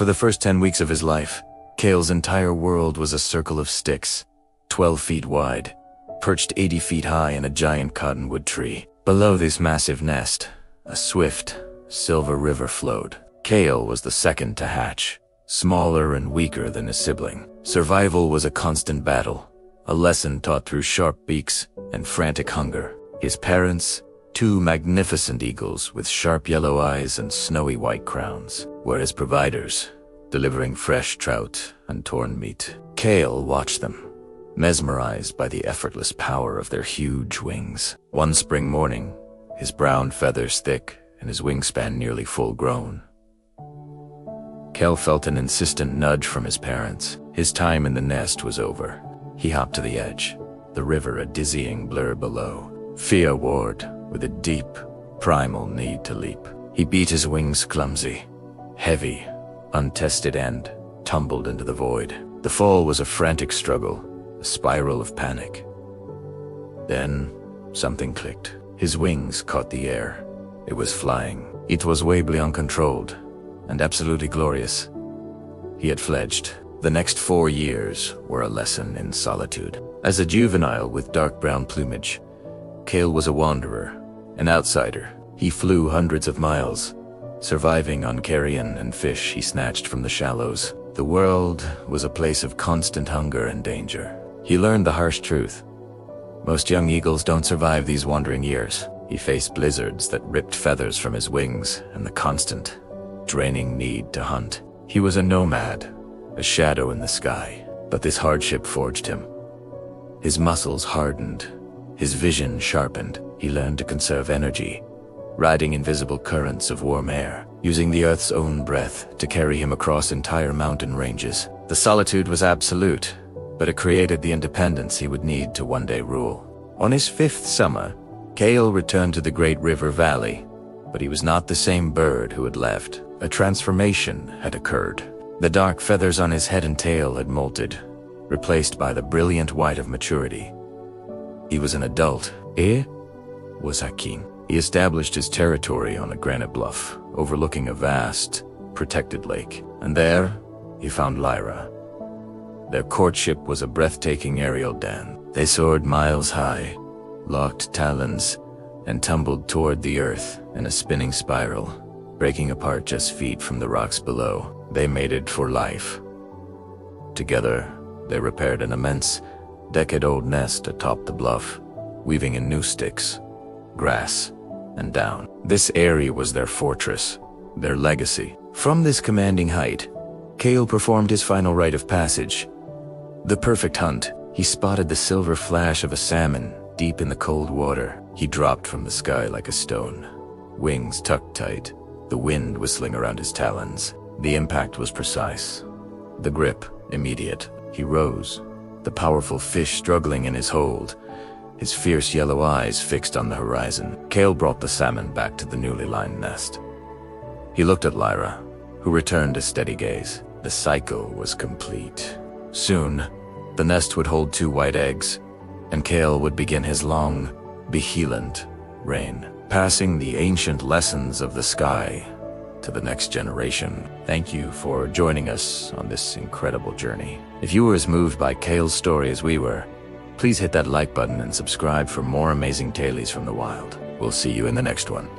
For the first 10 weeks of his life, Kael's entire world was a circle of sticks, 12 feet wide, perched 80 feet high in a giant cottonwood tree. Below this massive nest, a swift, silver river flowed. Kael was the second to hatch, smaller and weaker than his sibling. Survival was a constant battle, a lesson taught through sharp beaks and frantic hunger. His parents, two magnificent eagles with sharp yellow eyes and snowy white crowns, were his providers, delivering fresh trout and torn meat. Kael watched them, mesmerized by the effortless power of their huge wings. One spring morning, his brown feathers thick and his wingspan nearly full-grown, Kael felt an insistent nudge from his parents. His time in the nest was over. He hopped to the edge, the river a dizzying blur below. Fear warred with a deep, primal need to leap. He beat his wings clumsy, heavy, untested and tumbled into the void. The fall was a frantic struggle, a spiral of panic. Then, something clicked. His wings caught the air. It was flying. It was vaguely uncontrolled, and absolutely glorious. He had fledged. The next 4 years were a lesson in solitude. As a juvenile with dark brown plumage, Kael was a wanderer, an outsider. He flew hundreds of miles, surviving on carrion and fish he snatched from the shallows. The world was a place of constant hunger and danger. He learned the harsh truth. Most young eagles don't survive these wandering years. He faced blizzards that ripped feathers from his wings and the constant, draining need to hunt. He was a nomad, a shadow in the sky, but this hardship forged him. His muscles hardened, his vision sharpened. He learned to conserve energy, riding invisible currents of warm air, using the earth's own breath to carry him across entire mountain ranges. The solitude was absolute, but it created the independence he would need to one day rule. On his 5th summer, Kael returned to the great river valley, but he was not the same bird who had left. A transformation had occurred. The dark feathers on his head and tail had molted, replaced by the brilliant white of maturity. He was an adult. Was a king. He established his territory on a granite bluff, overlooking a vast, protected lake. And there, he found Lyra. Their courtship was a breathtaking aerial dance. They soared miles high, locked talons, and tumbled toward the earth in a spinning spiral, breaking apart just feet from the rocks below. They mated for life. Together, they repaired an immense, decade-old nest atop the bluff, weaving in new sticks, grass, and down. This area was their fortress, their legacy. From this commanding height, Kael performed his final rite of passage. The perfect hunt. He spotted the silver flash of a salmon deep in the cold water. He dropped from the sky like a stone, wings tucked tight, the wind whistling around his talons. The impact was precise, the grip immediate. He rose, the powerful fish struggling in his hold, his fierce yellow eyes fixed on the horizon. Kael brought the salmon back to the newly lined nest. He looked at Lyra, who returned a steady gaze. The cycle was complete. Soon, the nest would hold 2 white eggs, and Kael would begin his long, behelant reign, passing the ancient lessons of the sky to the next generation. Thank you for joining us on this incredible journey. If you were as moved by Kael's story as we were, please hit that like button and subscribe for more amazing tales from the wild. We'll see you in the next one.